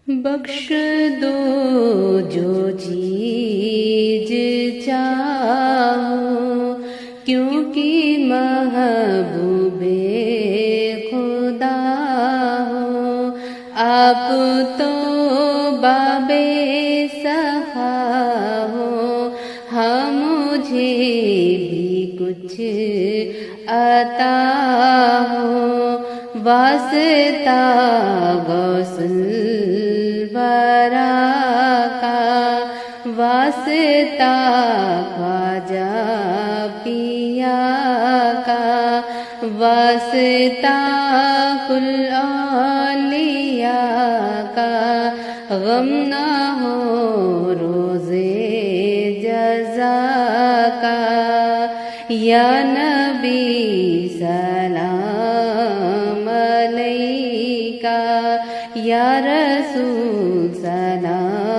بخش دو جو چیز چاہو، کیونکہ محبوب خدا ہو۔ آپ تو باب سخا ہو، ہاں مجھے بھی کچھ عطا ہو۔ واسطہ غوث الورا کا، واسطہ خواجہ پیا کا، واسطہ کل اولیاء کا۔ غم نہ ہو روزے جزا کا، یا نبی سلام علیکہ، یا رسول سلام